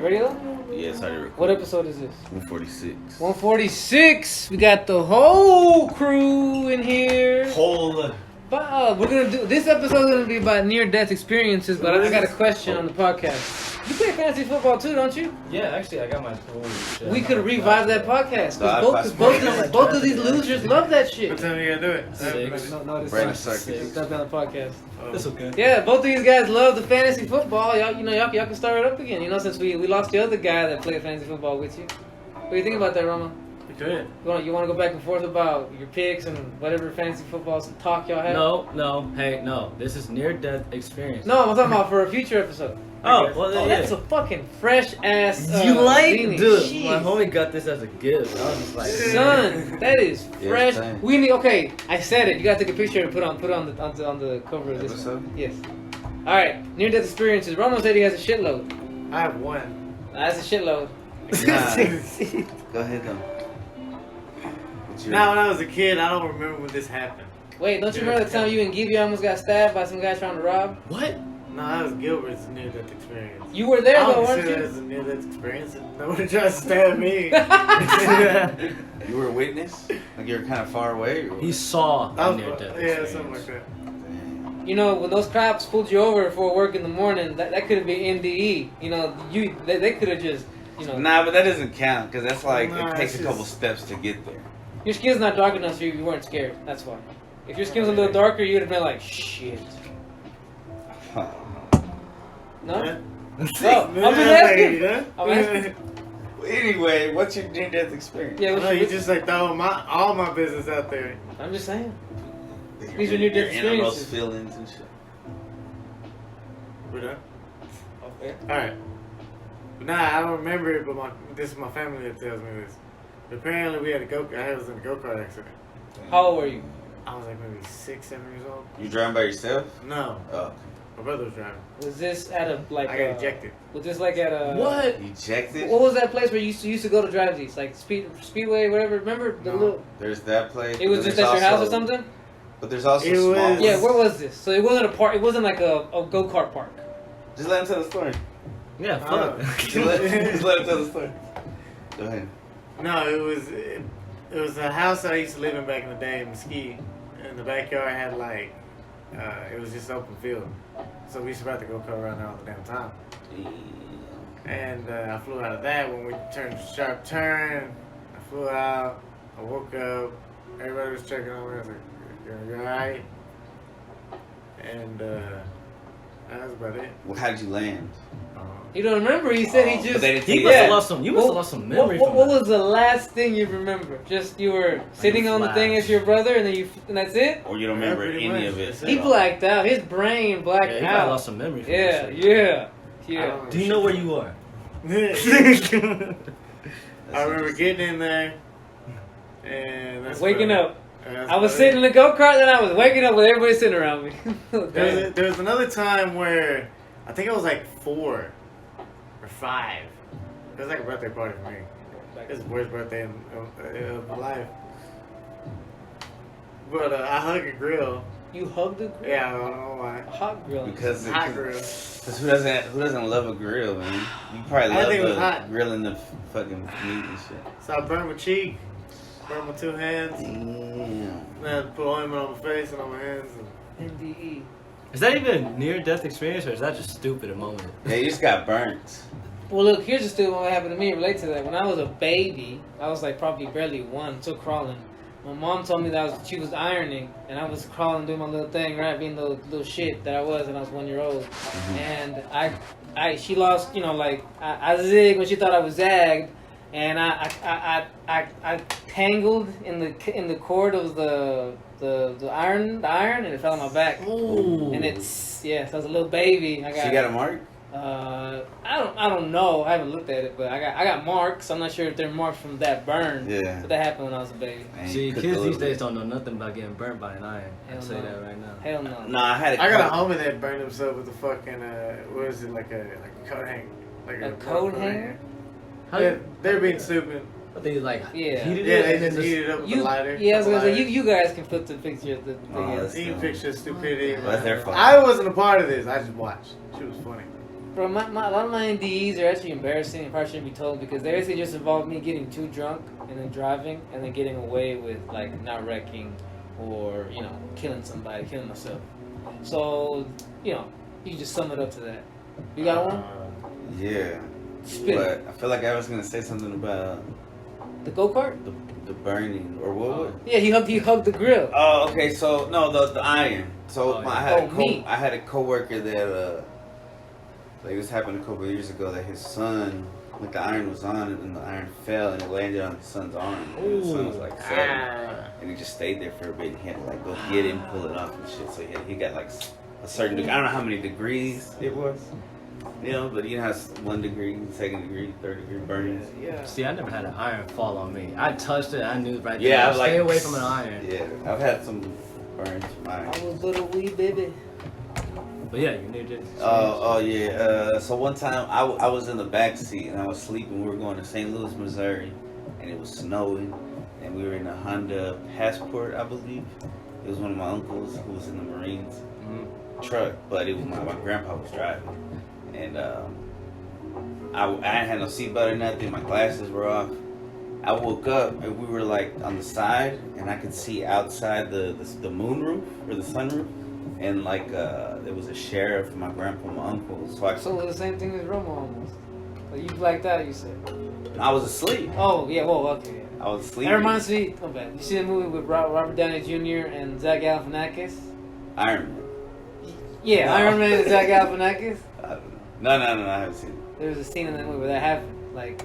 ready though? Yeah, it's already recorded. What episode is this? 146. 146. We got the whole crew in here. Whole. But we're gonna do this episode. Gonna be about near-death experiences. But I got a question on the podcast. You play fantasy football too, don't you? Yeah, actually, I got my whole shit. We could revive that podcast because both of these losers love that shit. What time are you gonna do it? Six. No, this Brandon is Circus. That's on the podcast. That's okay. Yeah, both of these guys love the fantasy football. Y'all can start it up again. You know, since we lost the other guy that played fantasy football with you. What do you think about that, Romo? We could. You want to go back and forth about your picks and whatever fantasy football talk y'all have? No. This is near-death experience. No, I'm talking about for a future episode. That's a fucking fresh ass. You like, beanie. dude? Jeez. My homie got this as a gift. I was just like, Son, that is fresh. same. We need. Okay, I said it. You gotta take a picture and put on the cover of this Episode? one. Yes. All right, near death experiences. Romo said he has a shitload. I have one. That's a shitload. Go ahead though. Now, when I was a kid, I don't remember when this happened. Wait, don't you remember the time you and Gibby almost got stabbed by some guy trying to rob? what? No, that was Gilbert's near-death experience. You were there I though, don't weren't consider you? that as a near-death experience. Nobody tried to stab me. You were a witness? Like you were kind of far away? Or He saw I a was, near-death yeah, experience. something like that. Dang. You know, when those cops pulled you over for work in the morning, that could have been NDE. You know, they could have just, you know. Nah, but that doesn't count because that's like Nah, it takes it's a couple just- steps to get there. Your skin's not dark enough so you weren't scared. That's why. If your skin was a little darker, you would have been like, shit. Huh. No? Yeah. No, I'm just asking. Yeah. I'm asking. Anyway, what's your near-death experience? Yeah, No, you just like throw all my business out there. I'm just saying. Your- These are near-death your innermost experiences. feelings and shit. We're done. Okay. All right. Nah, I don't remember it, but this is my family that tells me this. Apparently, we had I was in a go-kart accident. How old were you? I was like maybe 6, 7 years old. You driving by yourself? No, Oh. my brother was driving. Was this at a, like, I got ejected. Was this like at a... What? Ejected? What was that place where you used to go to drive these? Like Speedway, whatever? Remember the No. little... There's that place. It was but just there's at your house or also- something? But there's also It small was- ones. Yeah, where was this? So it wasn't a park. It wasn't like a go-kart park. Just let him tell the story. Yeah, fuck. Just let him tell the story. Go ahead. No, it was a house that I used to live in back in the day in Mesquite. In the backyard had like, it was just open field. So we used to ride the go-kart around there all the damn time. And I flew out of that when we turned a sharp turn. I flew out. I woke up. Everybody was checking on me. I was like, you alright? And that was about it. Well, how did you land? You don't remember? He said he But just... they didn't He tell you must that. have lost some. You must have lost some memory What from that. was the last thing you remember? Just you were sitting on the thing flash. as your brother, and that's it. Or you don't remember Yeah, pretty any much. of it? That's it. He blacked out. His brain blacked Yeah, he probably out. lost some memory from Yeah, that shit. yeah. Do you know where you are? I remember getting in there. And that's Waking about it. up. That's I was about sitting it. in the go-kart, then I was waking up with everybody sitting around me. There was another time where I think I was like 4 or 5. It was like a birthday party for me. It was the worst birthday of my life. But I hugged a grill. You hugged the grill? Yeah, I don't know why. A hot grill. Because Hot grill. who doesn't love a grill, man? You probably I love think it was the hot. grilling the fucking meat and shit. So I burned my cheek, burned my 2 hands, Damn. and I had to put ointment on my face and on my hands. And NDE. Is that even a near-death experience, or is that just stupid a moment? Yeah, you just got burnt. Well, look, here's a stupid what happened to me. Relate to that. When I was a baby, I was like probably barely 1, still crawling. My mom told me that she was ironing, and I was crawling, doing my little thing, right, being the little shit that I was, and I was 1 year old. And she lost, you know, like I zigged when she thought I was zagged, and I tangled in the cord of the iron, and it fell on my back. Ooh. And it's so I was a little baby. She got a mark? I don't know. I haven't looked at it, but I got marks. I'm not sure if they're marks from that burn. Yeah. But that happened when I was a baby. Man, See, you cooked kids a these little days bit. don't know nothing about getting burnt by an iron. Hell I'll say no. that right now. Hell no. No, I had I got a homie that burned himself with a fucking, what is it, like a coat hanger. Like A coat hanger? How Yeah, they're being stupid. But they like Yeah. heated Yeah, it they and then just heat it up with a lighter. Yeah, I was gonna say Lighter. you guys can flip the picture of the Oh, thing. that's You dumb. picture stupidity. That's their fault. I wasn't a part of this. I just watched. She was funny. Bro, a lot of my NDEs are actually embarrassing and probably shouldn't be told because they basically just involve me getting too drunk and then driving and then getting away with like not wrecking or killing somebody, killing myself. So you can just sum it up to that. You got one? Yeah. Spit But it. I feel like I was gonna say something about The go-kart? the burning or what? Yeah, he hugged the grill. Oh, okay. So no, the iron. So Oh, yeah. I had a coworker that like this happened a couple of years ago that his son, like the iron was on and the iron fell and it landed on his son's arm. And his son was like 7, and he just stayed there for a bit. And he had to like go get it and pull it off and shit. So he got like a certain degree. I don't know how many degrees it was. But you know how it's 1 degree, 2nd degree, 3rd degree burnings. Yeah. See, I never had an iron fall on me. I touched it, I knew right Yeah, there. I was like, Stay away from an iron. Yeah, I've had some burns from iron. I was little wee baby. But yeah, you near death. Oh yeah. So one time I was in the back seat and I was sleeping. We were going to St. Louis, Missouri, and it was snowing, and we were in a Honda Passport, I believe. It was one of my uncles who was in the Marines truck, but it was my grandpa was driving, and I didn't have no seatbelt or nothing. My glasses were off. I woke up and we were like on the side, and I could see outside the moonroof or the sunroof, and like there was a sheriff, my grandpa, my uncle. So So it was the same thing as Romo almost. Like you blacked out, you said. I was asleep. Oh yeah, well okay. I was asleep. That reminds me. Oh bad. You see the movie with Robert Downey Jr. and Zach Galifianakis? Iron Man. Yeah, No. Iron Man and Zach Galifianakis. I don't know. No, I haven't seen it. There was a scene in that movie where that happened. Like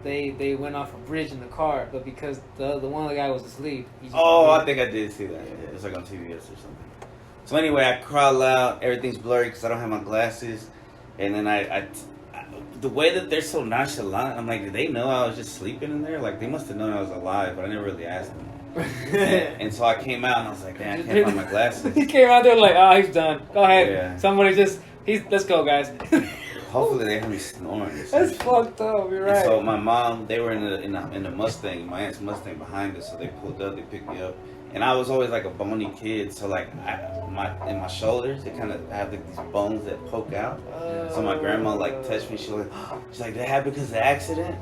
they went off a bridge in the car, but because the one other guy was asleep. He just I think I did see that. Yeah, it was like on TBS or something. So anyway, I crawl out. Everything's blurry because I don't have my glasses. And then I the way that they're so nonchalant, I'm like, did they know I was just sleeping in there? Like, they must have known I was alive, but I never really asked them. and so I came out and I was like, man, I can't find my glasses. He came out there like, oh, he's done. Go ahead. Yeah. Somebody let's go, guys. Hopefully they heard me snoring. That's fucked up. You're And right. so my mom, they were in a Mustang, my aunt's Mustang behind us, so they pulled up, they picked me up, and I was always like a bony kid, so like in my shoulders, they kind of have like these bones that poke out. So my grandma like touched me, she's like, that happened because of the accident,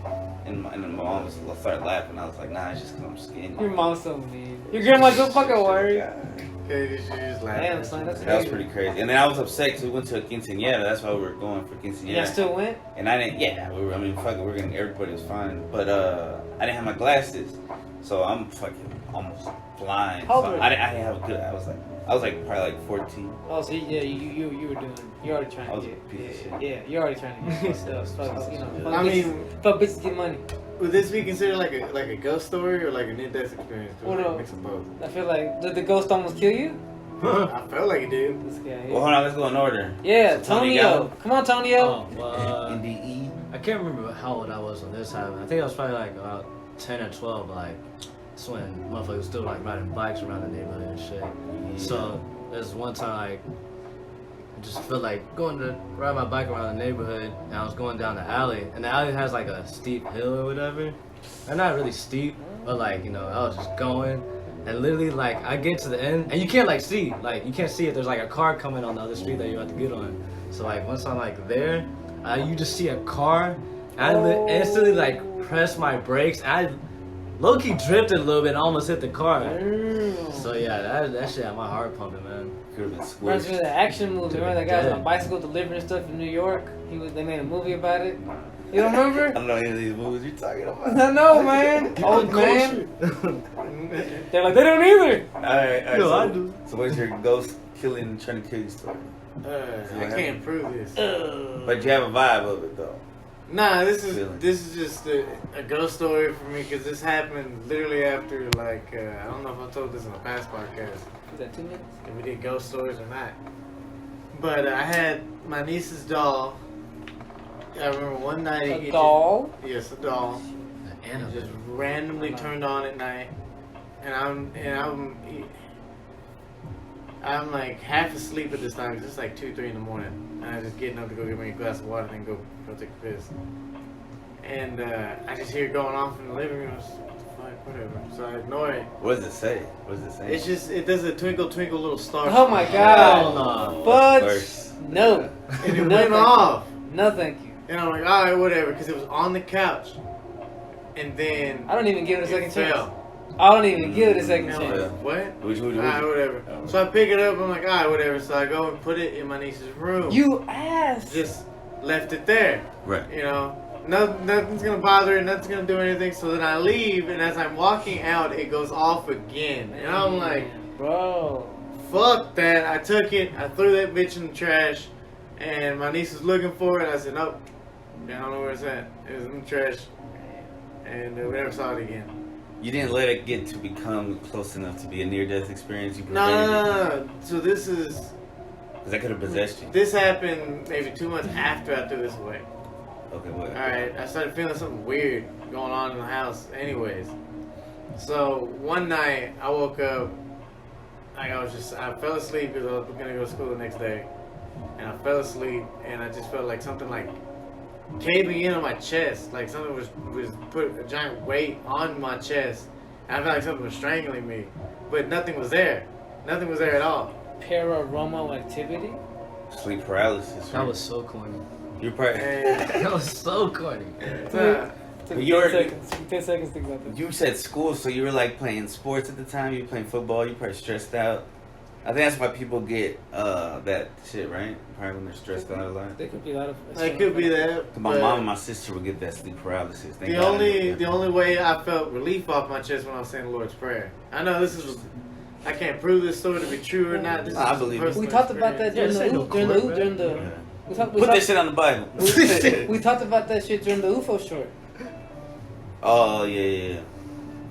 and my mom started laughing. I was like, nah, it's just because I'm skinny. Your mom's so mean. Your grandma's so fucking worried. Okay, she just laughing. Damn, son, that's That was pretty crazy. And then I was upset because we went to a quinceañera. That's why we were going for quinceañera. Yeah, still went. And I didn't. Yeah, fuck it. Everybody was fine. But I didn't have my glasses, so I'm fucking almost blind. How old So were you? I didn't have a good. I was like probably like 14. Oh, so yeah, you were doing. You're already trying I was to a get. piece of shit. Yeah, you're already trying to get more stuff. Fuck, fuck I mean, fuck bitches get money. would this be considered like a ghost story or like a near-death experience? What Like, else? mix of both. I feel like did the ghost almost kill you? I felt like it did. This guy. Well, Yeah, hold on. Let's go in order. yeah So Toney Tonyo. got Come on, Tonyo. Oh, well, NDE. I can't remember how old I was when this happened. I think I was probably like about 10 or 12. Like, that's when motherfuckers was still like riding bikes around the neighborhood and shit. So there's one time like I just felt like going to ride my bike around the neighborhood, and I was going down the alley, and the alley has like a steep hill or whatever. And not really steep, but like I was just going. And literally, like, I get to the end, and you can't, like, see. Like, you can't see it. There's, like, a car coming on the other street that you have to get on. So, like, once I'm, like, there, you just see a car. And I instantly, like, press my brakes. I low-key drifted a little bit and almost hit the car. So, yeah, that shit had my heart pumping, man. Could have been Reminds me of squished. that action movie. Remember that guy was on a Dead. bicycle delivering stuff in New York? They made a movie about it. You don't I remember? don't know any of these movies you're talking about. I know, man. Old man. They're like, they don't either. All right. No, so, I do. So what's your ghost trying to kill you story? I can't prove this. But you have a vibe of it though. Nah, this Feeling. is just a ghost story for me because this happened literally after like I don't know if I told this in a past podcast Is that 2 minutes? if we did ghost stories or not. But I had my niece's doll. I remember one night A doll? Yes, a doll. And It just randomly turned on at night, and I'm like half asleep at this time. 'Cause it's like 2, 3 in the morning, and I'm just getting up to go get me a glass of water and then go take a piss. And I just hear it going off in the living room. What the fuck, whatever. So I ignore it. What does it say? What does it say? It's just it does a twinkle twinkle little star. Oh my Hell god. no. But First. no. And it No, went thank off. No, thank you. And I'm like, all right, whatever, because it was on the couch. And then I don't even give it a second it chance. fell. I don't even give it a second And I'm chance. like, what? Which All right, whatever. So I pick it up. I'm like, all right, whatever. So I go and put it in my niece's room. You ass. Just left it there. Right. You know, nothing's gonna bother it. Nothing's gonna do anything. So then I leave, and as I'm walking out, it goes off again. And I'm like, bro, fuck that. I took it. I threw that bitch in the trash. And my niece was looking for it. I said, nope. I don't know where it's at. It was in the trash. And we never saw it again. You didn't let it get to become close enough to be a near-death experience. You No. So this is. Because that could have possessed you. This happened maybe 2 months after I threw this away. Okay, what? Alright, I started feeling something weird going on in the house anyways. So one night I woke up, I fell asleep because I was going to go to school the next day. And I fell asleep and I just felt like something like caving in on my chest. Like something was put a giant weight on my chest. And I felt like something was strangling me. But nothing was there. Nothing was there at all. Paranormal activity. Sleep paralysis. That was so corny. You're probably. And, That was so corny. Took You were- 10 seconds to think about this. You said school, so you were like playing sports at the time. You were playing football. You probably stressed out. I think that's why people get that shit, right? Probably when they're stressed out a lot. There could be a lot of. it could be that. My but mom and my sister would get that sleep paralysis. Thank The God I only didn't the get only way I felt relief off my chest when I was saying the Lord's Prayer. I know this is. I can't prove this story to be true or not. This Nah, I is believe it. personal We talked about that experience. during Yeah, the this ain't no court, during the that. we Yeah. talked Put that shit on the Bible. we talked about that shit during the UFO short. Oh yeah.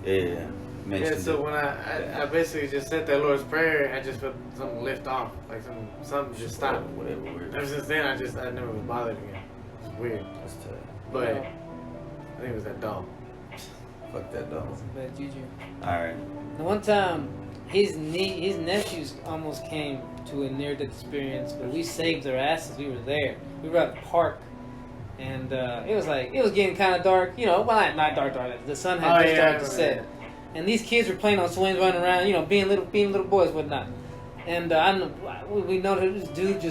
Mentioned Yeah, so it. when I basically just said that Lord's Prayer, I just felt something lift off, like something just stopped. Whatever. Word. Ever since then, I never was bothered again. It's weird, That's tough. but I think it was that dog. Fuck that dog. Bad juju. All right. The one time, his nephews almost came to a near-death experience, but we saved their asses. We were there. We were at the park, and it was getting kind of dark. You know, well, not dark. The sun had just started to set, and these kids were playing on swings, running around. You know, being little boys, whatnot. And we know that this dude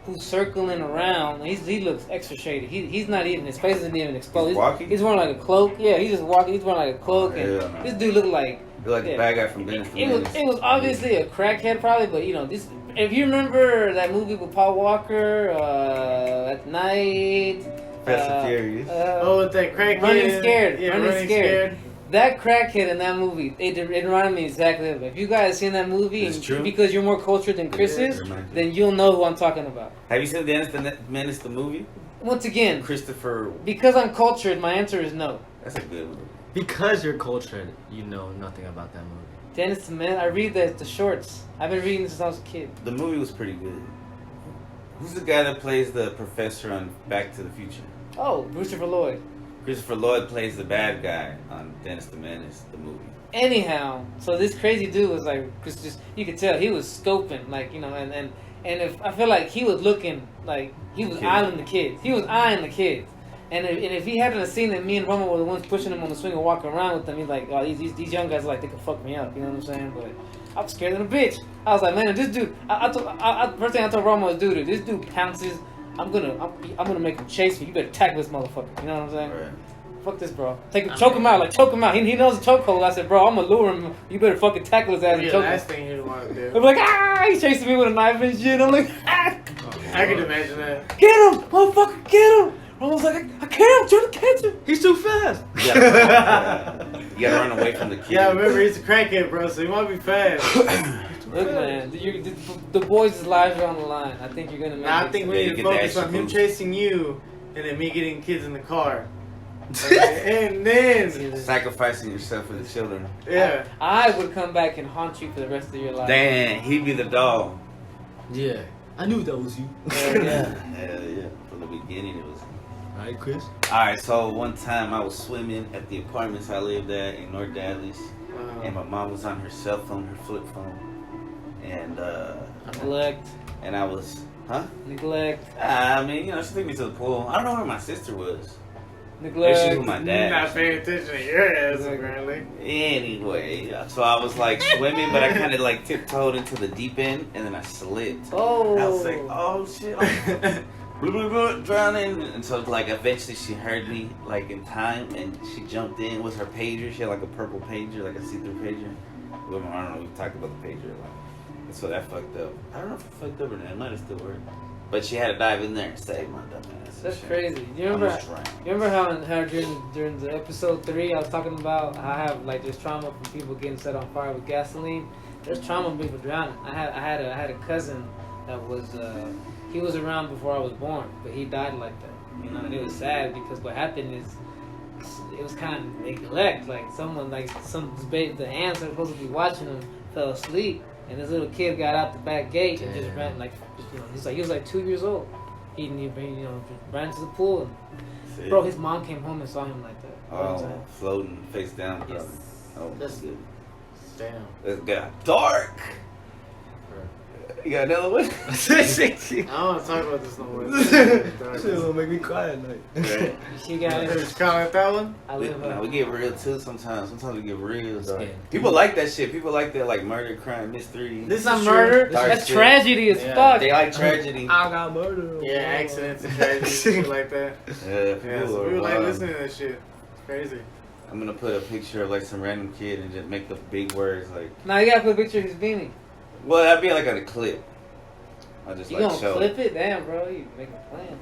who's circling around. He looks extra shady. He's not even, his face isn't even exposed. He's walking? He's wearing like a cloak. Yeah, he's just walking. He's wearing like a cloak, and Yeah. this dude looked like. You're like the bad guy from Venice. It was obviously a crackhead probably, but you know this. If you remember that movie with Paul Walker, at night, Fast and Furious. With that crackhead. Running Scared. Yeah, Running Scared. That crackhead in that movie, it reminded me exactly of it. If you guys seen that movie, It's true. because you're more cultured than Chris Yeah, is, reminds you. then you'll know who I'm talking about. Have you seen the Menace the movie? Once again, Christopher. because I'm cultured, my answer is no. That's a good movie. Because you're cultured, you know nothing about that movie. Dennis, man, I read the shorts. I've been reading since I was a kid. The movie was pretty good. Who's the guy that plays the professor on Back to the Future? Oh, Christopher Lloyd. Christopher Lloyd plays the bad guy on Dennis the Menace, the movie. Anyhow, so this crazy dude was like, just you could tell he was scoping, like, you know, and if I feel like he was looking like he was Kid. eyeing the kids. He was eyeing the kids. And if he hadn't seen that me and Romo were the ones pushing him on the swing and walking around with them, he's like, oh, these young guys are like, they could fuck me up, you know what I'm saying? But I was scared of the bitch. I was like, man, this dude. First thing I told Romo was, dude, if this dude pounces, I'm gonna make him chase me. You better tackle this motherfucker. You know what I'm saying? Right. Fuck this, bro. Choke him out. Choke him out. He knows the chokehold. I said, bro, I'm gonna lure him. You better fucking tackle his ass and Yeah, choke last him. thing he wanted to do. I'm like, he's chasing me with a knife and shit. I'm like, I can imagine that. get him, motherfucker, get him. I was like, I can't. I'm trying to catch him. He's too fast. You gotta run away from the kid. Yeah, remember he's a crackhead, bro, so he might be fast. Look, man, the boys' lives are on the line. I think you're gonna make Now, I it. think we Yeah, need you to get the focus on extra him boost. chasing you and then me getting kids in the car. Okay, and then, Sacrificing yourself for the children. yeah. I would come back and haunt you for the rest of your life. Damn, he'd be the dog. Yeah. I knew that was you. Yeah. Hell yeah. From the beginning it was. Alright, Chris. Alright, so one time I was swimming at the apartments I lived at in North Dallas. And my mom was on her cell phone, her flip phone. And Neglect. and I was, huh? Neglect. I mean, you know, she took me to the pool. I don't know where my sister was. Neglect. Maybe she was with my You're not dad. paying attention to your ass, apparently. Anyway, so I was like swimming, but I kind of like tiptoed into the deep end, and then I slipped. Oh. I was like, oh shit. blah, blah, blah, drowning. And so like eventually she heard me like in time, and she jumped in with her pager. She had like a purple pager, like a see-through pager. Well, I don't know. We talked about the pager a lot. And so that fucked up. I don't know if it fucked up or not. It might have still worked. But she had to dive in there and save my dumb ass. That's crazy. You remember how during the episode 3 I was talking about how I have like this trauma from people getting set on fire with gasoline? There's trauma from people drowning. I had a cousin that was he was around before I was born, but he died like that. You know, and it was sad because what happened is it was kind of neglect. Like someone, like the ants that were supposed to be watching him fell asleep, and this little kid got out the back gate and just ran like, you know, he was like 2 years old. He just ran to the pool. And, bro, his mom came home and saw him like that. Oh, floating face down. Probably. Yes. Oh, That's good. Damn. It got dark. You got another one? I don't want to talk about this no more. Shit gonna make me cry at night. Right. She got it. Just comment that one. We get real too sometimes. Sometimes we get real. Yeah. People like that shit. People like that, like murder, crime, mystery. This is not murder. That's shit. Tragedy as Yeah. fuck. They like tragedy. I got murdered. Yeah, accidents and tragedies, shit like that. Yeah, Yeah, so we were like listening to that shit. It's crazy. I'm gonna put a picture of like some random kid and just make the big words like. Now you gotta put a picture of his beanie. Well, that'd be like on a clip. I'll just You like gonna show clip it. it? Damn, bro, you make a plan.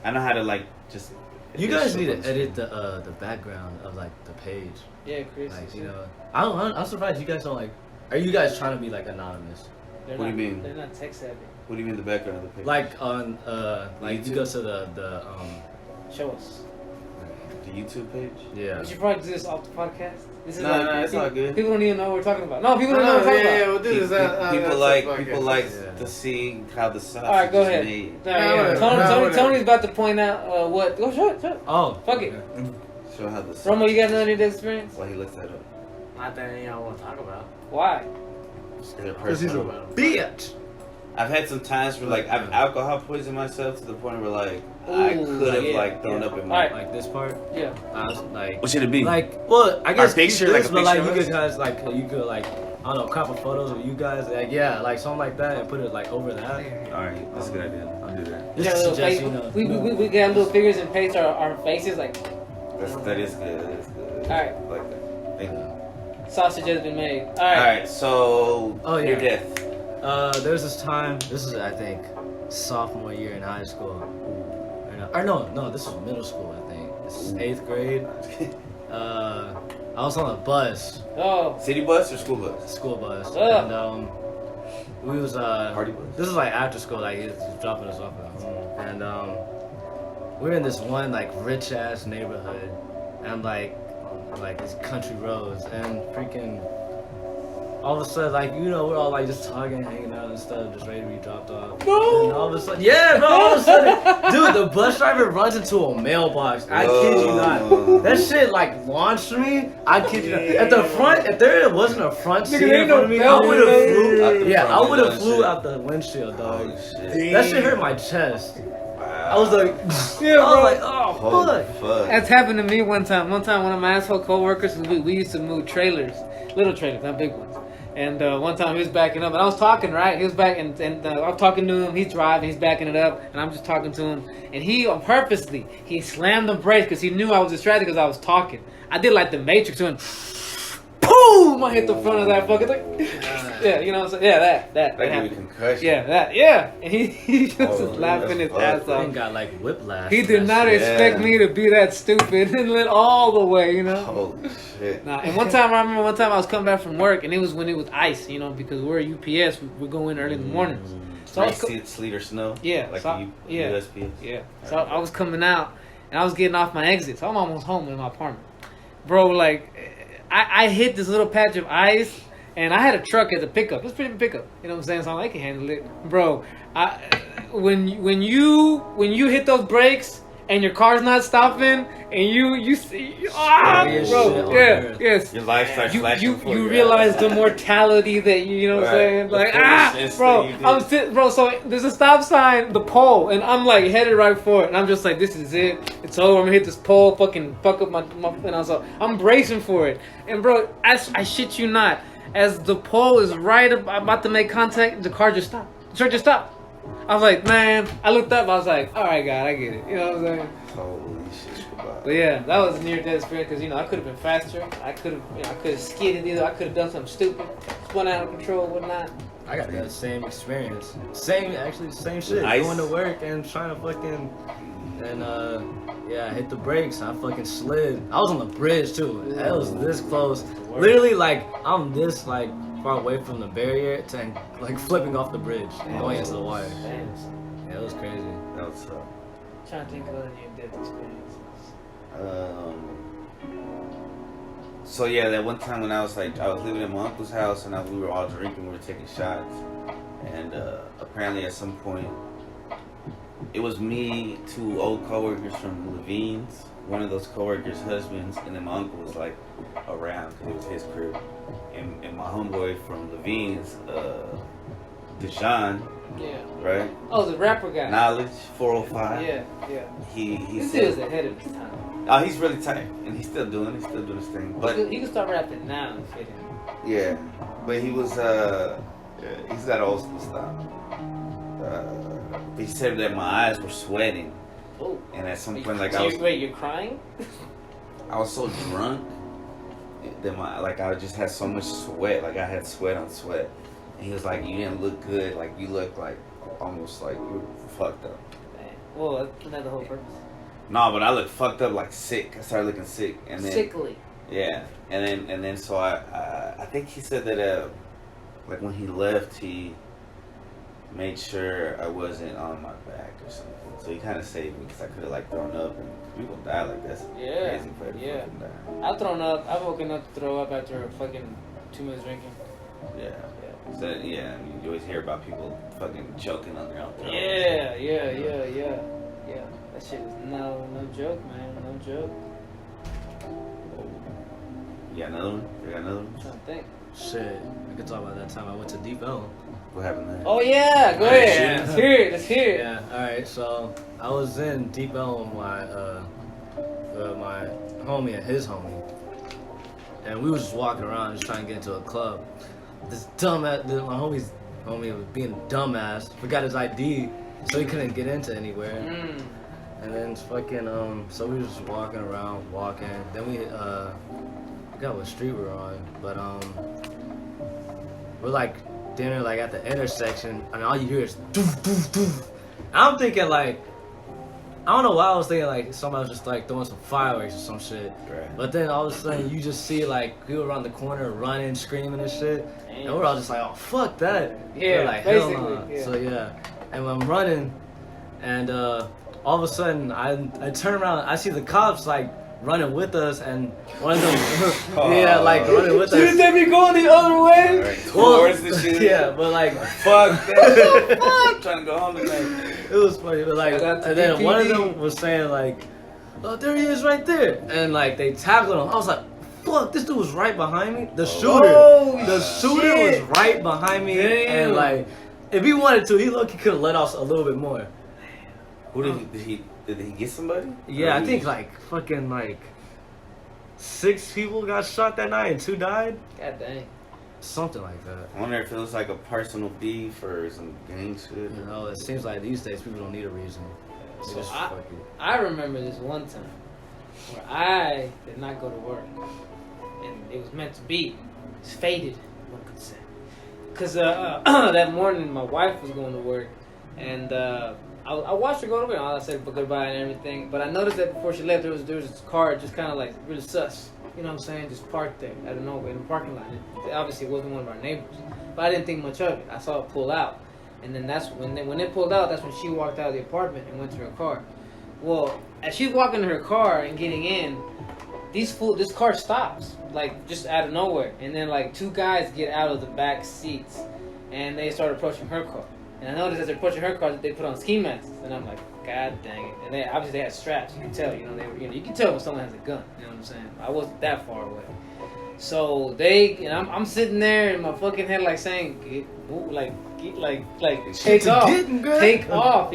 I know how to like just. You guys need to edit the background of like the page. Yeah, Chris. Like, you know, I'm surprised you guys don't like. Are you guys trying to be like anonymous? They're What do not, you mean? They're not tech savvy. What do you mean the background of the picture? Like on like you YouTube? go to the Show us. The YouTube page? yeah. We should probably do this off the podcast. This is No, it's all good. People don't even know what we're talking about. No, people don't know what we're talking yeah, about. we'll do this. People like Yeah. to see how the sausage All right, go is ahead. made. Tony's about to point out what. Go show it. Oh, Fuck it. Show how the sausage. Romo, you got none of this experience? Why he looks that up? Not that any y'all want to talk about. Why? Because he's a bitch. I've had some times where like I've alcohol poisoned myself to the point where like I Ooh, could have yeah, like thrown yeah. up in All my. right. Like this part. Yeah. Like. What should it be? Like, well, I guess picture, keep like this, a but like picture you of could us? guys like you could like I don't know crop of photos of you guys like yeah like something like that and put it like over that. All right, that's a good idea. I'll do that. We Just got to little suggest, face- you know. we got little figures and paste our faces like. That is good. That is good. All right. I like that. Thank you. Sausage has been made. All All right. right, so Oh, yeah. your death. There's this time. This is I think sophomore year in high school. Or no, this was middle school. I think this is 8th grade. I was on a bus, Oh. City bus or school bus? school bus, Ugh. and we was Party bus. This is like after school, like he was dropping us off at home, and we were in this one like rich ass neighborhood, and like these country roads, and freaking all of a sudden, like you know, we're all like just talking, hanging out and stuff, just ready to be dropped off. No. And all of a sudden, yeah, bro, all of a sudden, dude, the bus driver runs into a mailbox. I kid you not. That shit like launched me. I kid you not. At the front, if there wasn't a front seat there in ain't front no of me, I belt would have in flew. there. Yeah, I would have Out the flew shit. out the windshield, dog. Holy shit. That shit hurt my chest. I was like, Yeah, I was bro. like, oh Holy fuck. fuck. That's happened to me one time. One of my asshole coworkers, we used to move trailers, little trailers, not big ones. And one time he was backing up, and I was talking, right? He was back, and I'm talking to him. He's driving, he's backing it up, and I'm just talking to him. And he purposely he slammed the brakes because he knew I was distracted because I was talking. I did like the Matrix when, boom! I hit the front of that fucking thing. Yeah, you know what I'm saying? Yeah, that That gave you happened. concussion. Yeah, that, yeah. And he just was Oh, laughing his that's ass I off. got like whiplash. He from did that not shit. expect me to be that stupid and lit all the way, you know? Holy shit. Nah, and I remember one time I was coming back from work, and it was when it was ice, you know, because we're UPS, we go in early in the mornings. So I was Sleet or snow? Yeah, Like so- the yeah. USPS? yeah, so I was coming out, and I was getting off my exit, so I'm almost home in my apartment. Bro, like, I hit this little patch of ice, and I had a truck as a pickup. It was a pretty big pickup, you know what I'm saying? So I can handle it. Bro, when you hit those brakes, and your car's not stopping, and you see, Scariest shit bro, on yeah, earth. yes. Your life starts You flashing before you your realize eyes. the mortality that you know what I'm Right. saying? The Like foolishness bro, that you did. I'm sitting, bro. So there's a stop sign, the pole, and I'm like headed right for it, and I'm just like, this is it. It's over. I'm gonna hit this pole, fucking fuck up my and I'm bracing for it, and bro, I shit you not, as the pole is right about to make contact, the car just stopped. The truck just stopped. I was like, man, I looked up, I was like, all right, God, I get it. You know what I'm saying? Holy shit. But yeah, that was a near-death experience because, you know, I could have been faster. I could have, you know, I could have skidded either. I could have done something stupid, spun out of control, whatnot. I got that same experience. Same shit. Ice. Going to work and trying to fucking, and I hit the brakes. I fucking slid. I was on the bridge too. I was this close. Literally, like, I'm this, like, far away from the barrier to, like, flipping off the bridge and going into the water. Damn. Yeah, it was crazy. That was tough. I'm trying to think of other near-death experiences. So yeah, that one time when I was living in my uncle's house and we were all drinking, we were taking shots, and apparently at some point, it was me, 2 old coworkers from Levine's, one of those coworkers' husbands, and then my uncle was like around because it was his crib, and my homeboy from Levine's, Deshaun, Yeah. right? Oh, the rapper guy. Knowledge 405. Yeah, yeah. He This said, dude's ahead of his time. oh, he's really tight, and he's still doing his thing. But He could start rapping now and fit in. yeah, but he was he's got old school style. He said that my eyes were sweating, Oh. and at some point, like Wait, you're crying? I was so drunk that I just had so much sweat, like I had sweat on sweat, and he was like, "You didn't look good, like you look like almost like you were fucked up." Man. Well, that's not the whole purpose. No, but I looked fucked up, like sick. I started looking sick, and then Sickly. yeah, and then so I think he said that like when he left, he made sure I wasn't on my back or something. So he kind of saved me because I could have like thrown up and you gonna die like that's Yeah, crazy for you to yeah. fucking die. I've thrown up. I've woken up to throw up after fucking 2 minutes drinking. Yeah. Yeah. So yeah, I mean, you always hear about people fucking choking on their own throat. Yeah. That shit is no joke, man. No joke. You got another one? You got another I'm one? trying to think. Shit, we could talk about that time I went to Deep Elm. What happened there? Oh yeah, go Alright, ahead. shit. Let's hear it. Yeah, alright, so I was in Deep Elm with my homie and his homie. And we was just walking around just trying to get into a club. This dumbass, my homie was being a dumbass, forgot his ID, so he couldn't get into anywhere. Mm. And then fucking, so we was just walking around, then we, I forgot what street we were on, but we're like dinner like at the intersection, and all you hear is doof doof doof. I'm thinking like, I don't know why I was thinking like somebody was just like throwing some fireworks or some shit. Right. But then all of a sudden you just see like people around the corner running, screaming and shit, and we're all just like, oh fuck that. Yeah, we're like, hell basically, nah. yeah. So yeah, and I'm running, and all of a sudden I turn around, I see the cops like running with us, and one of them, like running with us. Shouldn't they be going the other way? Alright, towards the shit. Yeah, but like, Fuck that. I'm trying to go home tonight. it was funny, but like, Shout out to and then one of DPD. them was saying like, oh, there he is right there, and like they tackled him. I was like, fuck, this dude was right behind me. The shooter shit. was right behind me, Damn. and like, if he wanted to, he could have let off a little bit more. Who did he get somebody? Yeah, Or I he- think like fucking like 6 people got shot that night and 2 died, God dang. something like that. I wonder if it was like a personal beef or some gang shit. You know, it seems like these days people don't need a reason. They So just I- fuck it. I remember this one time where I did not go to work, and it was meant to be. It's fated, one could say. Cause that morning my wife was going to work, and I watched her go to work. I said goodbye and everything, but I noticed that before she left, there was this car just kind of like really sus. You know what I'm saying? Just parked there out of nowhere in the parking lot. It obviously wasn't one of our neighbors, but I didn't think much of it. I saw it pull out, and then that's when it pulled out. That's when she walked out of the apartment and went to her car. Well, as she's walking to her car and getting in, this car stops like just out of nowhere, and then like 2 guys get out of the back seats, and they start approaching her car. And I noticed as they're approaching her car that they put on ski masks, and I'm like, God dang it! And they obviously had straps. You can tell, you can tell when someone has a gun. You know what I'm saying? I wasn't that far away. So I'm sitting there in my fucking head like saying, take off, take off,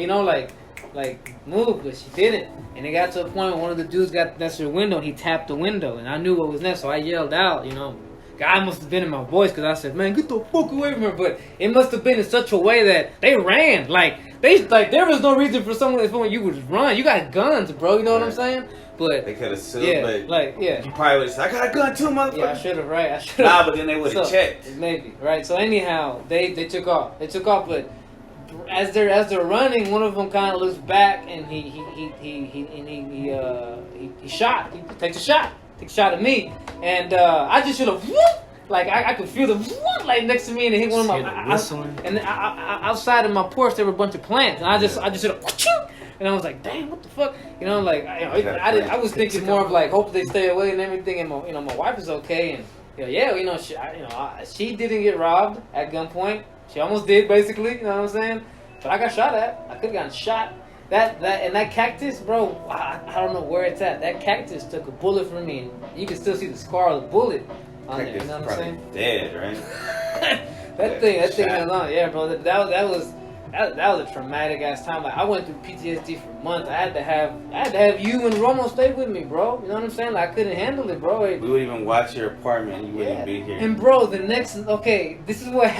like move, but she didn't. And it got to a point where one of the dudes got next to the window. He tapped the window, and I knew what was next, so I yelled out, God must have been in my voice because I said, "Man, get the fuck away from her." But it must have been in such a way that they ran. There was no reason for someone you would just run. You got guns, bro. You know what I'm saying? But they could have sued, but yeah. You probably would have said, "I got a gun too, motherfucker." Yeah, I should have, right? I should have. Nah, but then they would have checked. Maybe, right? So anyhow, they took off. They took off, but as they're running, one of them kind of looks back and he shot. He takes a shot at me, and I just should have whoop. Like I could feel the whoop like next to me, and it hit one of my. Outside of my porch, there were a bunch of plants, and I just should have. And I was like, damn, what the fuck? You know, like I was thinking more of like, hope they stay away and everything, and my wife is okay, and she didn't get robbed at gunpoint. She almost did, basically. You know what I'm saying? But I got shot at. I could have gotten shot. That cactus, bro. I don't know where it's at. That cactus took a bullet from me, and you can still see the scar of the bullet on there. You know what I'm saying? Dead, right? that thing went on. Yeah, bro. That was a traumatic ass time. Like I went through PTSD for months. I had to have you and Romo stay with me, bro. You know what I'm saying? Like I couldn't handle it, bro. We would even watch your apartment. And you wouldn't be here. And bro, this is what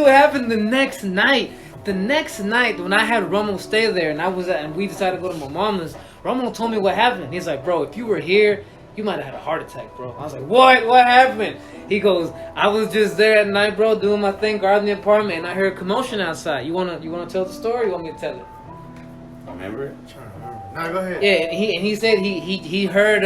happened the next night. The next night when I had Romo stay there and we decided to go to my mama's, Romo told me what happened. He's like, bro, if you were here, you might have had a heart attack, bro. I was like, what? What happened? He goes, I was just there at night, bro, doing my thing, guarding the apartment, and I heard a commotion outside. You wanna tell the story? Or you want me to tell it? Remember it? No, go ahead. Yeah, and he said he heard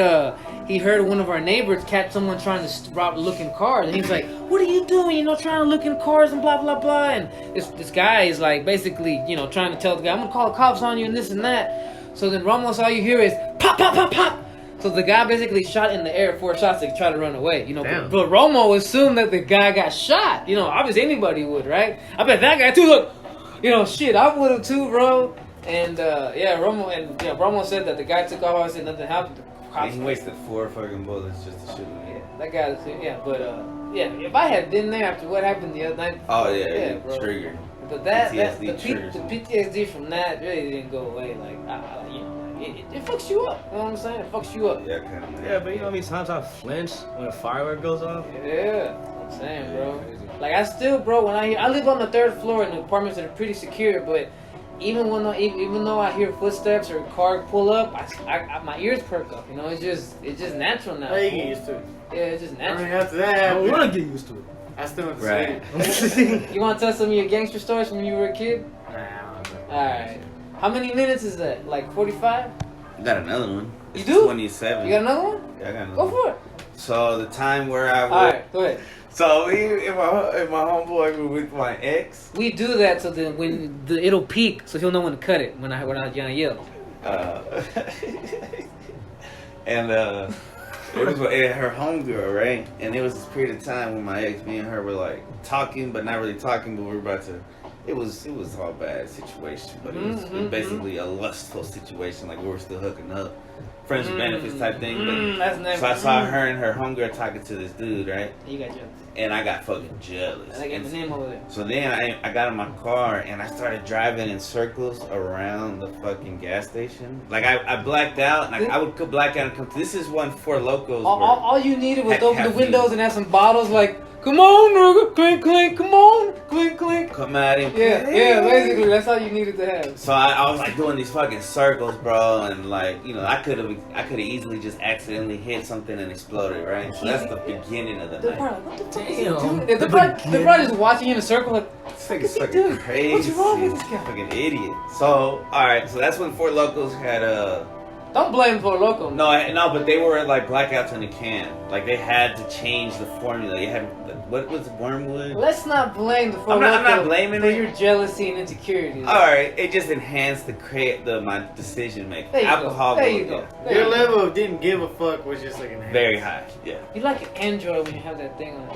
one of our neighbors catch someone trying to look in cars, and he's like, "What are you doing? You know, trying to look in cars and blah blah blah." And this guy is like basically, you know, trying to tell the guy, "I'm gonna call the cops on you," and this and that. So then Ramos, all you hear is pop pop pop pop. So the guy basically shot in the air 4 shots to try to run away. You know, but Romo assumed that the guy got shot. You know, obviously anybody would, right? I bet that guy too. Look, you know, shit, I would have too, bro. And Romo said that the guy took off. Obviously, nothing happened. He wasted 4 fucking bullets just to shoot him. Yeah, that guy. If I had been there after what happened the other night. Oh yeah, bro. Triggered. But the PTSD from that really didn't go away. Like, it fucks you up. You know what I'm saying? It fucks you up. Yeah, kind of. Yeah, but you know how many times I flinch when a firework goes off? Yeah, I'm saying, bro. Like I still, bro. When I live on the 3rd floor in apartments that are pretty secure, but. Even though I hear footsteps or a car pull up, I my ears perk up. You know, it's just natural now. You get used to it. Yeah, it's just natural. I mean, after that happened, I want to get used to it. I still went to sleep. You want to tell some of your gangster stories from when you were a kid? Nah, I don't know. All right. How many minutes is that? Like 45? I got another one. You do? 27. You got another one? Yeah, I got another Go one. for it. So the time where I was. All right, go ahead. So me and my homeboy were with my ex. We do that so then when it'll peak, so he'll know when to cut it when I yell. And it was her homegirl, right? And it was this period of time when my ex, me and her were like talking, but not really talking, but we were about to. It was all bad situation, but it was basically a lustful situation. Like we were still hooking up, friends with benefits type thing. But so I saw her and her homegirl talking to this dude, right? You got jealous. And I got fucking jealous. And I got the name over there. So then I got in my car and I started driving in circles around the fucking gas station. Like I blacked out and I would black out and come. This is when Four Locos. All you needed was open the windows and have some bottles like. Come on, nigga, clink, clink, come on, clink, clink. Come out and yeah, basically, that's all you needed to have. So I was like doing these fucking circles, bro, and like, you know, I could have easily just accidentally hit something and exploded, right? So that's the beginning of the night. Probably, what the fuck is he doing? They're probably just watching you in a circle like, this nigga's fucking crazy. What's wrong with this guy? Fucking idiot. So, alright, so that's when Four Locos had Don't blame Four Loko. No, but they were like blackouts in a can. Like they had to change the formula. You had what was it, wormwood? Let's not blame the Four Loko. I'm not blaming for it. your jealousy and insecurity. All right, it just enhanced my decision making. Alcohol. There you go. Your level of didn't give a fuck was just like enhanced. Very high. Yeah. You like an Android when you have that thing on,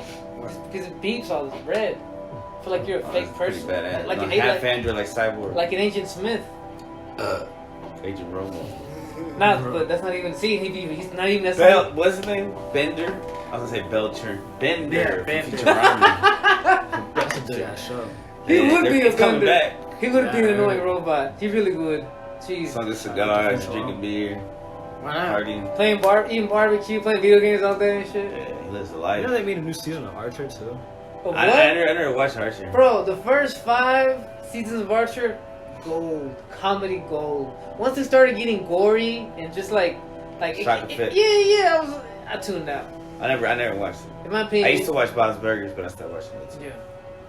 because it beeps all this red. I feel like you're a fake person. Badass. Like half Android, like Cyborg. Like an Agent Smith. Agent Romo. But that's not even. See, he's not even that. What's his name? Bender. I was gonna say Belcher. Bender. Yeah, Bender. That's a good ass show. He would be a coming Bender. back. He would be an annoying robot. He really would. Jeez. Smoking cigars, drinking beer. Why not? partying. eating barbecue, playing video games all day and shit. Yeah, he lives a You life. know they made a new season of Archer too. But I what? never watched Archer. Bro, the first 5 seasons of Archer, gold, comedy gold. Once it started getting gory and just like, Shock effect. yeah, I tuned out. I never watched it. In my opinion, I used to watch Bob's Burgers, but I stopped watching it. Yeah,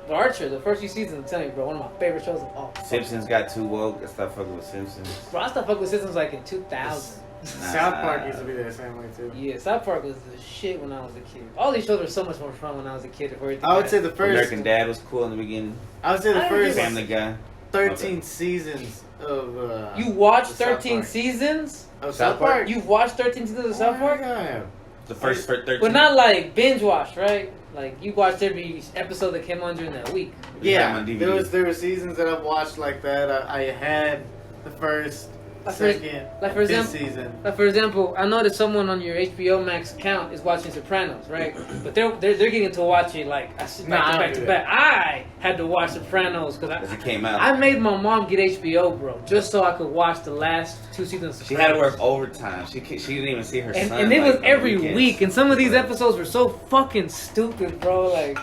but Archer, the first few seasons, I'm telling you, bro, one of my favorite shows of all. Simpsons got too woke. I stopped fucking with Simpsons. Bro, I stopped fucking with Simpsons like in 2000. South Park used to be the same way too. Yeah, South Park was the shit when I was a kid. All these shows were so much more fun when I was a kid. I would say the first. American Dad was cool in the beginning. I would say the I first Family Guy. 13 seasons of. You watched the South 13 Park. seasons? Of South Park? You've watched 13 seasons of South Park? Yeah. The first 13. But not like binge watch, right? Like you watched every episode that came on during that week. We had Yeah, them on DVD. there were seasons that I've watched like that. I had the first, Like for- second, like for fifth example- season. Like for example, I know that someone on your HBO Max account is watching Sopranos, right? But they're getting to watch it like back to Nah, I don't back do to that. back. I had to watch Sopranos because As it came out. I made my mom get HBO, bro, just so I could watch the last 2 seasons. Of She had to Sopranos. work overtime. She didn't even see her son. And it was like, on every weekends. week, and some of these Right. episodes were so fucking stupid, bro. Like,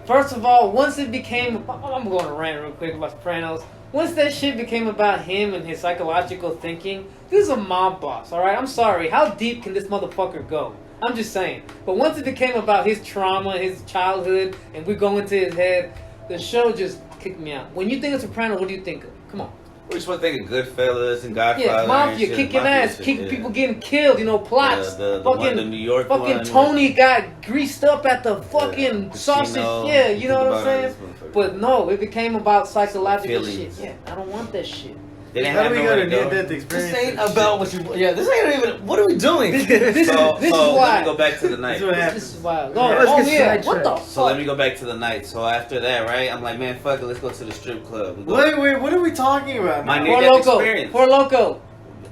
first of all, once it became, I'm going to rant real quick about Sopranos. Once that shit became about him and his psychological thinking, this is a mob boss, all right? I'm sorry. How deep can this motherfucker go? I'm just saying. But once it became about his trauma, his childhood, and we go into his head, the show just kicked me out. When you think of Sopranos, what do you think of? Come on. We're supposed to think of Goodfellas and Godfather. Yeah, and mafia, shit, kicking mafia ass, shit, kicking yeah. people getting killed, plots. The New York Fucking one. Toney got greased up at the fucking Yeah, sausage. Casino, Yeah, you know what I'm think saying? about this motherfucker. But no, it became about psychological shit. Feelings. Yeah, I don't want that shit. They didn't How have do we nowhere go to to go. near-death experience? This ain't about what you. Yeah, this ain't even. What are we doing? This So, is so why. let me go back to the night. This is what happened. This is wild. Yeah, let's Oh get yeah, what sidetracked. the So let fuck? me go back to the night. So after that, right? I'm like, man, fuck it, let's go to the strip club. We go- Wait, what are we talking about? My now? near- Four near-death Loco. experience. Four Loco.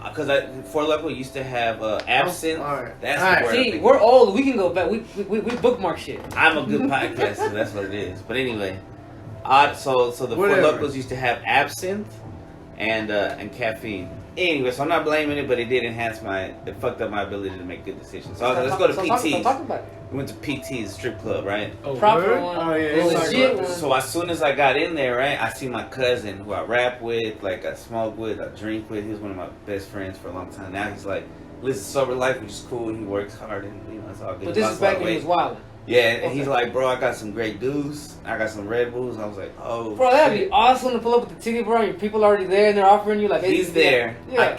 Because Four Loco used to have absinthe. Alright. That's Alright. the word. See, we're old. We can go back. We bookmark shit. I'm a good podcast, so that's what it is. But anyway, so the Whatever. Four Locos used to have absinthe and caffeine. Anyway, so I'm not blaming it, but it did it fucked up my ability to make good decisions. So I was like, let's go to So PT's. talk about it. We went to PT's strip club, right? Oh, Proper word? one. Oh, yeah, the it's legit like- one. So as soon as I got in there, right, I see my cousin who I rap with, like I smoke with, I drink with. He was one of my best friends for a long time. Now he's like lives a sober life, which is cool. He works hard, and it's all good. But this Lost is a lot back of when he weight. was wild. Yeah, and Okay. he's like, bro, I got some Grey Goose, I got some Red Bulls. I was like, oh, Bro, that'd shit. be awesome to pull up with the titty, bro. Your people already there and they're offering you like. He's there. Yeah. I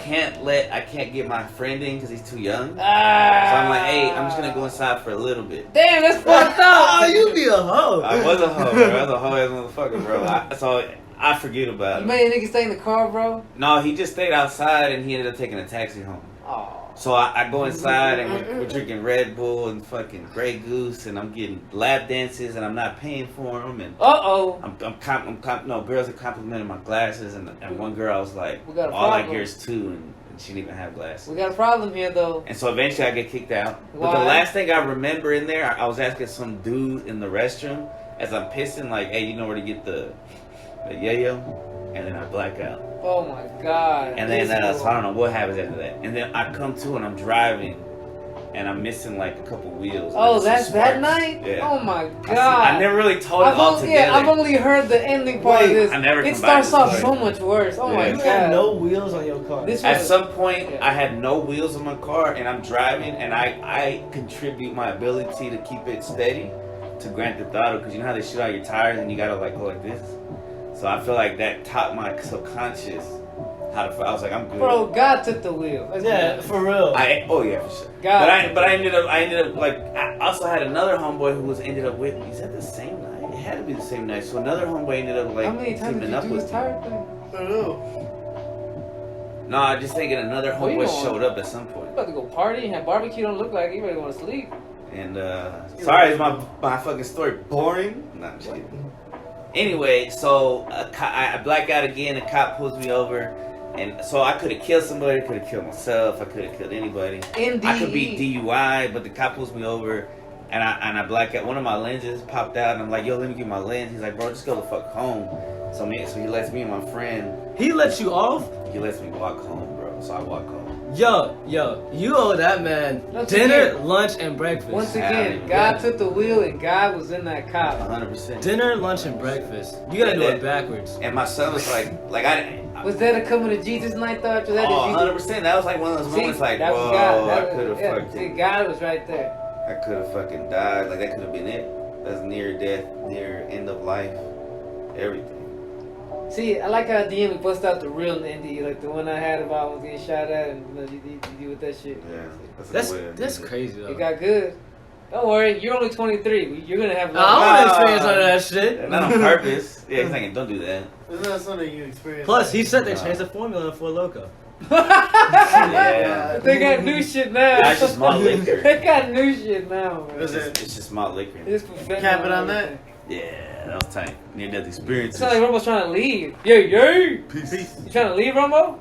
can't get my friend in because he's too young. So Ah. I'm like, hey, I'm just gonna go inside for a little bit. Damn, that's fucked up. Oh, you be a hoe. I was a hoe, bro. I was a hoe ass motherfucker, bro. So I forget about You it. made a nigga stay in the car, bro. No, he just stayed outside and he ended up taking a taxi home. Oh. So I go inside and we're drinking Red Bull and fucking Grey Goose and I'm getting lap dances and I'm not paying for them and Uh-oh. girls are complimenting my glasses and one girl I was like, We got a all I problem. gear is 2 and she didn't even have glasses. We got a problem here, though. And so eventually I get kicked out. But Why? the last thing I remember in there, I was asking some dude in the restroom as I'm pissing, like, hey, you know where to get the yayo? And then I black out. Oh my god. And then, This so I don't know what happens after that. And then I come to and I'm driving and I'm missing like a couple wheels. Oh, Like, that's some that sparks. night? Yeah. Oh my god. I never really told it all together. I've only heard the ending part of Wait, this. I never It come back starts to off the so story. much worse. Oh Yeah. my You god. had no wheels on your car. This At was- some point, Yeah. I had no wheels on my car and I'm driving and I contribute my ability to keep it steady to Grand Theft Auto because you know how they shoot out your tires and you gotta like go like this. So I feel like that taught my subconscious how to. I was like, I'm good. Bro, God took the wheel. Let's Yeah, be for real. Oh yeah, for sure. God. But I ended up like I also had another homeboy who ended up with me. Is that the same night? It had to be the same night. So another homeboy ended up like How many times did teaming you up do with this me. tire thing? I don't know. No, I just thinking another Well, you homeboy know- showed up at some point. You about to go party and have barbecue? Don't look like you ready to want to sleep. And sorry, is my fucking story boring? No, I'm just kidding. Anyway, so I black out again. The cop pulls me over, and so I could have killed somebody. Could have killed myself. I could have killed anybody. NDE. I could be DUI, but the cop pulls me over, and I black out. One of my lenses popped out, and I'm like, "Yo, let me get my lens." He's like, "Bro, just go the fuck home." So he lets me and my friend. He let you off? He lets me walk home, bro. So I walk home. Yo, you owe that man Once dinner, again. lunch, and breakfast. Once again, Yeah. God took the wheel and God was in that car. 100%. Dinner, lunch, and breakfast. You gotta do it backwards. And my son was like I. Was that a coming to Jesus night though? After that, Oh, did 100%. That was like one of those See, moments like, that was whoa, God. That I was- could have yeah, fucking. See, God was right there. I could have fucking died. Like, that could have been it. That's near death, near end of life, everything. See, I like how at the end we bust out the real Indy, like the one I had about was getting shot at, and you do with that shit. Yeah. That's crazy though. It got good. Don't worry, you're only 23. You're gonna have. I want to experience none of that shit. Not on purpose. Yeah, he's thinking, don't do that. It's not something you experience. Plus, he said they changed the formula in 4 Loko. Yeah. They got new shit now. That's just malt liquor. They got new shit now, man. It's just malt liquor. It's perfect. Cap it on that. Yeah, that was tight. Near death experience. It's not like Romo's trying to leave. Yay! Peace. You trying to leave, Romo?